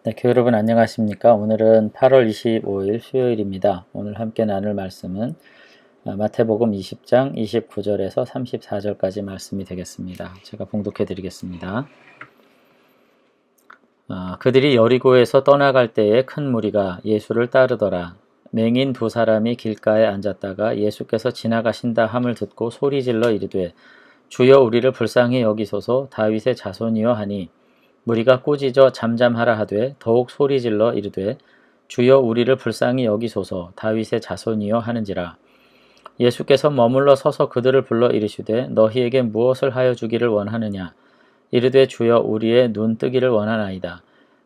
네, 교회 여러분 안녕하십니까? 오늘은 8월 25일 수요일입니다. 오늘 함께 나눌 말씀은 마태복음 20장 29절에서 34절까지 말씀이 되겠습니다. 제가 봉독해 드리겠습니다. 그들이 여리고에서 떠나갈 때에 큰 무리가 예수를 따르더라. 맹인 두 사람이 길가에 앉았다가 예수께서 지나가신다 함을 듣고 소리질러 이르되 주여 우리를 불쌍히 여기소서 다윗의 자손이여 하니 무리가 꾸짖어 잠잠하라 하되 더욱 소리질러 이르되 주여 우리를 불쌍히 여기소서 다윗의 자손이여 하는지라. 예수께서 머물러 서서 그들을 불러 이르시되 너희에게 무엇을 하여 주기를 원하느냐. 이르되 주여 우리의 눈 뜨기를 원하나이다.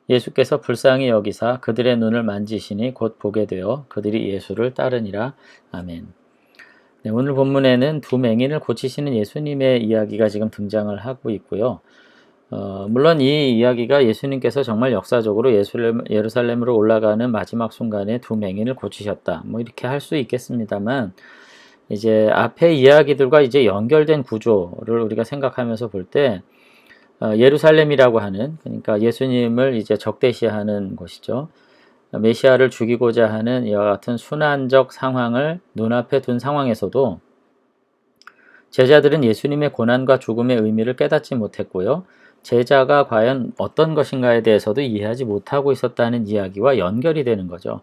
예수께서 불쌍히 여기사 그들의 눈을 만지시니 곧 보게 되어 그들이 예수를 따르니라. 아멘. 네, 오늘 본문에는 두 맹인을 고치시는 예수님의 이야기가 지금 등장을 하고 있고요. 물론 이 이야기가 예수님께서 정말 역사적으로 예루살렘으로 올라가는 마지막 순간에 두 맹인을 고치셨다. 뭐 이렇게 할 수 있겠습니다만, 이제 앞의 이야기들과 이제 연결된 구조를 우리가 생각하면서 볼 때, 예루살렘이라고 하는, 그러니까 예수님을 이제 적대시하는 곳이죠. 메시아를 죽이고자 하는 이와 같은 순환적 상황을 눈앞에 둔 상황에서도 제자들은 예수님의 고난과 죽음의 의미를 깨닫지 못했고요. 제자가 과연 어떤 것인가에 대해서도 이해하지 못하고 있었다는 이야기와 연결이 되는 거죠.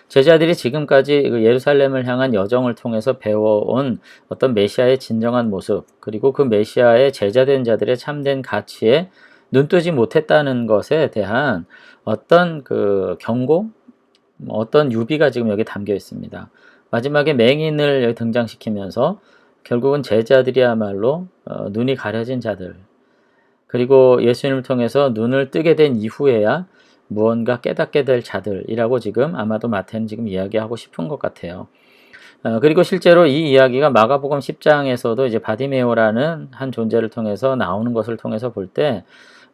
제자들이 지금까지 예루살렘을 향한 여정을 통해서 배워온 어떤 메시아의 진정한 모습, 그리고 그 메시아의 제자된 자들의 참된 가치에 눈뜨지 못했다는 것에 대한 어떤 그 경고, 어떤 유비가 지금 여기 담겨 있습니다. 마지막에 맹인을 등장시키면서 결국은 제자들이야말로 눈이 가려진 자들, 그리고 예수님을 통해서 눈을 뜨게 된 이후에야 무언가 깨닫게 될 자들이라고 지금 아마도 마태는 지금 이야기하고 싶은 것 같아요. 그리고 실제로 이 이야기가 마가복음 10장에서도 이제 바디메오라는 한 존재를 통해서 나오는 것을 통해서 볼 때,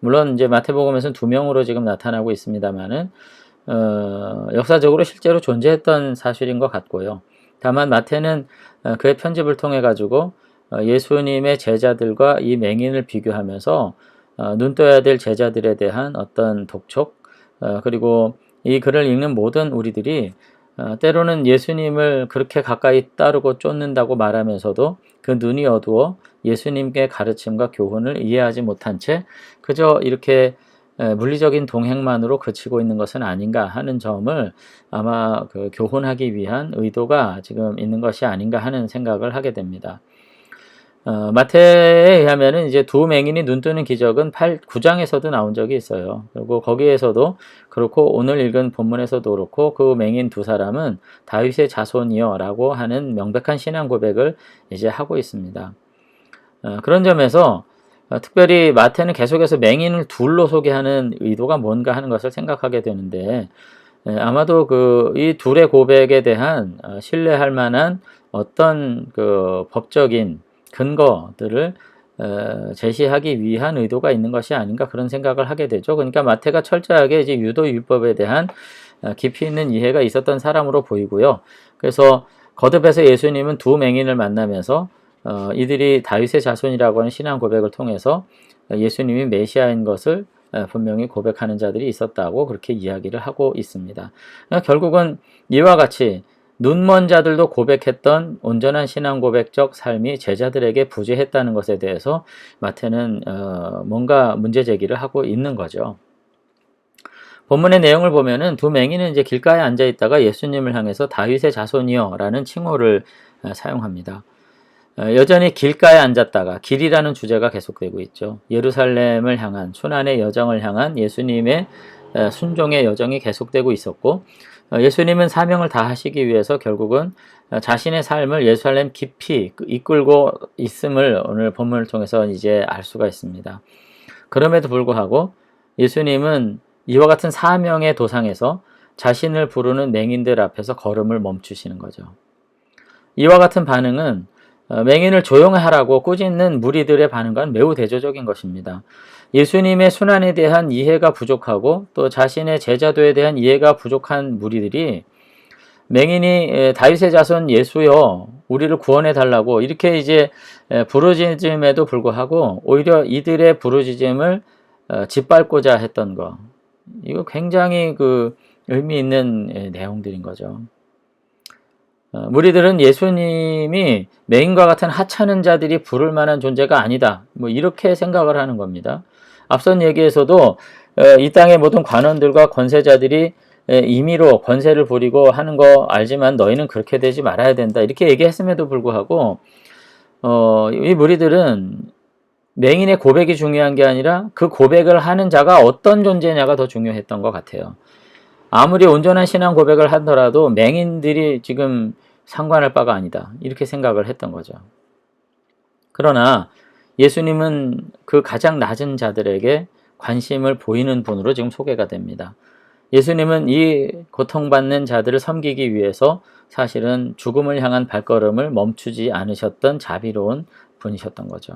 물론 이제 마태복음에서는 두 명으로 지금 나타나고 있습니다만은 역사적으로 실제로 존재했던 사실인 것 같고요. 다만 마태는 그의 편집을 통해 가지고 예수님의 제자들과 이 맹인을 비교하면서 눈 떠야 될 제자들에 대한 어떤 독촉, 그리고 이 글을 읽는 모든 우리들이 때로는 예수님을 그렇게 가까이 따르고 쫓는다고 말하면서도 그 눈이 어두워 예수님의 가르침과 교훈을 이해하지 못한 채 그저 이렇게 물리적인 동행만으로 그치고 있는 것은 아닌가 하는 점을 아마 그 교훈하기 위한 의도가 지금 있는 것이 아닌가 하는 생각을 하게 됩니다. 마태에 의하면은 이제 두 맹인이 눈 뜨는 기적은 9장에서도 나온 적이 있어요. 그리고 거기에서도 그렇고 오늘 읽은 본문에서도 그렇고 그 맹인 두 사람은 다윗의 자손이여 라고 하는 명백한 신앙 고백을 이제 하고 있습니다. 그런 점에서 특별히 마태는 계속해서 맹인을 둘로 소개하는 의도가 뭔가 하는 것을 생각하게 되는데, 아마도 이 둘의 고백에 대한 신뢰할 만한 어떤 그 법적인 근거들을 제시하기 위한 의도가 있는 것이 아닌가 그런 생각을 하게 되죠. 그러니까 마태가 철저하게 이제 유도율법에 대한 깊이 있는 이해가 있었던 사람으로 보이고요. 그래서 거듭해서 예수님은 두 맹인을 만나면서 이들이 다윗의 자손이라고 하는 신앙 고백을 통해서 예수님이 메시아인 것을 분명히 고백하는 자들이 있었다고 그렇게 이야기를 하고 있습니다. 그러니까 결국은 이와 같이 눈먼 자들도 고백했던 온전한 신앙 고백적 삶이 제자들에게 부재했다는 것에 대해서 마태는 뭔가 문제 제기를 하고 있는 거죠. 본문의 내용을 보면은 두 맹인은 이제 길가에 앉아 있다가 예수님을 향해서 다윗의 자손이여 라는 칭호를 사용합니다. 여전히 길가에 앉았다가 길이라는 주제가 계속되고 있죠. 예루살렘을 향한 순환의 여정을 향한 예수님의 순종의 여정이 계속되고 있었고, 예수님은 사명을 다하시기 위해서 결국은 자신의 삶을 예루살렘 깊이 이끌고 있음을 오늘 본문을 통해서 이제 알 수가 있습니다. 그럼에도 불구하고 예수님은 이와 같은 사명의 도상에서 자신을 부르는 맹인들 앞에서 걸음을 멈추시는 거죠. 이와 같은 반응은 맹인을 조용히 하라고 꾸짖는 무리들의 반응과는 매우 대조적인 것입니다. 예수님의 순환에 대한 이해가 부족하고 또 자신의 제자도에 대한 이해가 부족한 무리들이 맹인이 다윗의 자손 예수여 우리를 구원해 달라고 이렇게 이제 부르짖음에도 불구하고 오히려 이들의 부르짖음을 짓밟고자 했던 것, 이거 굉장히 의미 있는 내용들인 거죠. 무리들은 예수님이 맹인과 같은 하찮은 자들이 부를 만한 존재가 아니다. 이렇게 생각을 하는 겁니다. 앞선 얘기에서도 이 땅의 모든 관원들과 권세자들이 임의로 권세를 부리고 하는 거 알지만 너희는 그렇게 되지 말아야 된다. 이렇게 얘기했음에도 불구하고 이 무리들은 맹인의 고백이 중요한 게 아니라 그 고백을 하는 자가 어떤 존재냐가 더 중요했던 것 같아요. 아무리 온전한 신앙 고백을 하더라도 맹인들이 지금 상관할 바가 아니다. 이렇게 생각을 했던 거죠. 그러나 예수님은 그 가장 낮은 자들에게 관심을 보이는 분으로 지금 소개가 됩니다. 예수님은 이 고통받는 자들을 섬기기 위해서 사실은 죽음을 향한 발걸음을 멈추지 않으셨던 자비로운 분이셨던 거죠.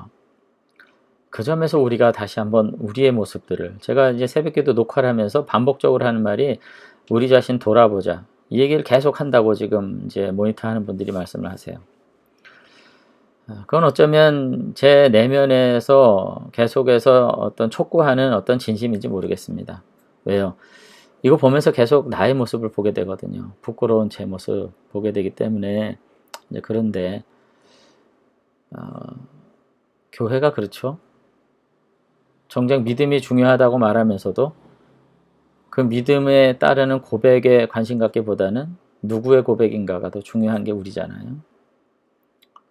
그 점에서 우리가 다시 한번 우리의 모습들을, 제가 이제 새벽기도 녹화를 하면서 반복적으로 하는 말이 우리 자신 돌아보자. 이 얘기를 계속 한다고 지금 이제 모니터하는 분들이 말씀을 하세요. 그건 어쩌면 제 내면에서 계속해서 어떤 촉구하는 어떤 진심인지 모르겠습니다. 왜요? 이거 보면서 계속 나의 모습을 보게 되거든요. 부끄러운 제 모습 보게 되기 때문에. 이제 그런데 교회가 그렇죠. 정작 믿음이 중요하다고 말하면서도 그 믿음에 따르는 고백에 관심 갖기보다는 누구의 고백인가가 더 중요한 게 우리잖아요.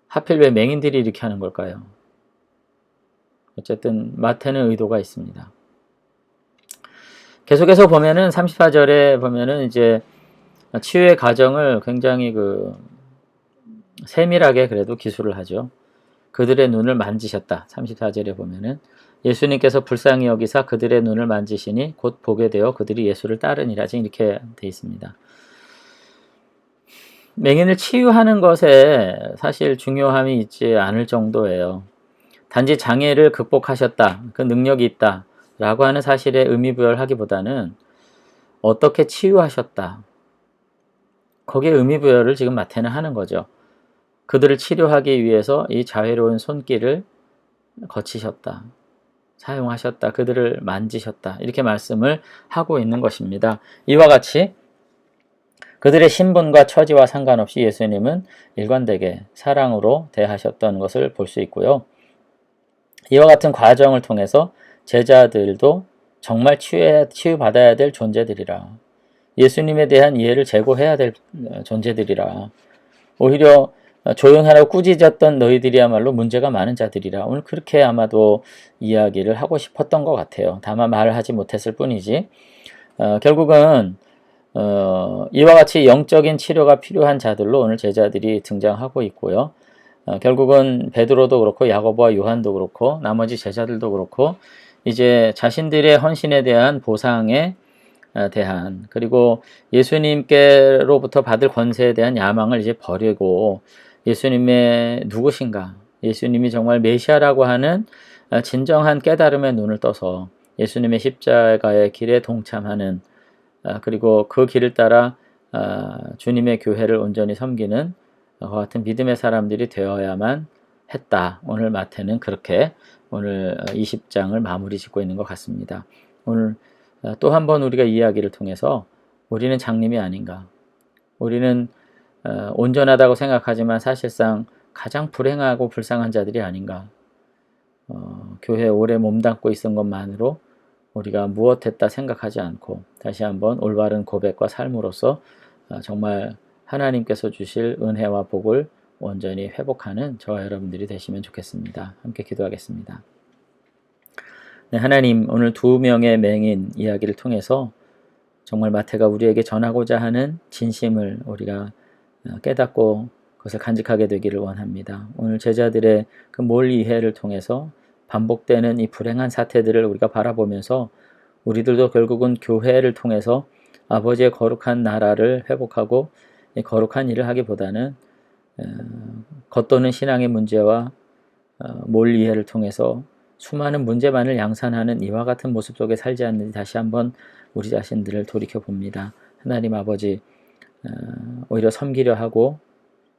하필 왜 맹인들이 이렇게 하는 걸까요? 어쨌든 마태는 의도가 있습니다. 계속해서 보면은 34절에 보면은 이제 치유의 과정을 굉장히 세밀하게 그래도 기술을 하죠. 그들의 눈을 만지셨다. 34절에 보면은 예수님께서 불쌍히 여기사 그들의 눈을 만지시니 곧 보게 되어 그들이 예수를 따르니라. 지금 이렇게 돼 있습니다. 맹인을 치유하는 것에 사실 중요함이 있지 않을 정도예요. 단지 장애를 극복하셨다. 그 능력이 있다. 라고 하는 사실에 의미부여하기보다는 어떻게 치유하셨다. 거기에 의미부여를 지금 마태는 하는 거죠. 그들을 치료하기 위해서 이 자애로운 손길을 거치셨다. 사용하셨다. 그들을 만지셨다. 이렇게 말씀을 하고 있는 것입니다. 이와 같이 그들의 신분과 처지와 상관없이 예수님은 일관되게 사랑으로 대하셨던 것을 볼 수 있고요. 이와 같은 과정을 통해서 제자들도 정말 치유받아야 될 존재들이라. 예수님에 대한 이해를 제고해야 될 존재들이라. 오히려 조용하라고 꾸짖었던 너희들이야말로 문제가 많은 자들이라. 오늘 그렇게 아마도 이야기를 하고 싶었던 것 같아요. 다만 말을 하지 못했을 뿐이지. 결국은 이와 같이 영적인 치료가 필요한 자들로 오늘 제자들이 등장하고 있고요. 결국은 베드로도 그렇고 야고보와 요한도 그렇고 나머지 제자들도 그렇고 이제 자신들의 헌신에 대한 보상에 대한 그리고 예수님께로부터 받을 권세에 대한 야망을 이제 버리고 예수님의 누구신가, 예수님이 정말 메시아라고 하는 진정한 깨달음의 눈을 떠서 예수님의 십자가의 길에 동참하는 그리고 그 길을 따라 주님의 교회를 온전히 섬기는 그와 같은 믿음의 사람들이 되어야만 했다. 오늘 마태는 그렇게 오늘 20장을 마무리 짓고 있는 것 같습니다. 오늘 또 한 번 우리가 이야기를 통해서 우리는 장님이 아닌가. 우리는 온전하다고 생각하지만 사실상 가장 불행하고 불쌍한 자들이 아닌가. 교회에 오래 몸담고 있은 것만으로 우리가 무엇했다 생각하지 않고 다시 한번 올바른 고백과 삶으로서 정말 하나님께서 주실 은혜와 복을 온전히 회복하는 저와 여러분들이 되시면 좋겠습니다. 함께 기도하겠습니다. 네, 하나님, 오늘 두 명의 맹인 이야기를 통해서 정말 마태가 우리에게 전하고자 하는 진심을 우리가 깨닫고 그것을 간직하게 되기를 원합니다. 오늘 제자들의 그 몰 이해를 통해서 반복되는 이 불행한 사태들을 우리가 바라보면서 우리들도 결국은 교회를 통해서 아버지의 거룩한 나라를 회복하고 거룩한 일을 하기보다는 겉도는 신앙의 문제와 몰 이해를 통해서 수많은 문제만을 양산하는 이와 같은 모습 속에 살지 않는지 다시 한번 우리 자신들을 돌이켜봅니다. 하나님 아버지, 오히려 섬기려 하고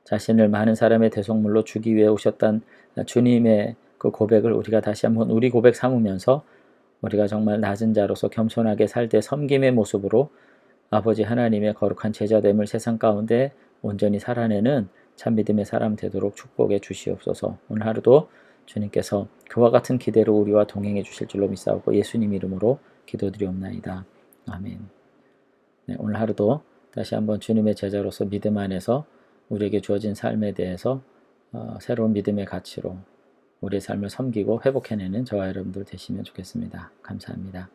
자신을 많은 사람의 대속물로 주기 위해 오셨던 주님의 그 고백을 우리가 다시 한번 우리 고백 삼으면서 우리가 정말 낮은 자로서 겸손하게 살 때 섬김의 모습으로 아버지 하나님의 거룩한 제자됨을 세상 가운데 온전히 살아내는 참 믿음의 사람 되도록 축복해 주시옵소서. 오늘 하루도 주님께서 그와 같은 기대로 우리와 동행해 주실 줄로 믿사오고 예수님 이름으로 기도드리옵나이다. 아멘. 네, 오늘 하루도 다시 한번 주님의 제자로서 믿음 안에서 우리에게 주어진 삶에 대해서 새로운 믿음의 가치로 우리의 삶을 섬기고 회복해내는 저와 여러분들 되시면 좋겠습니다. 감사합니다.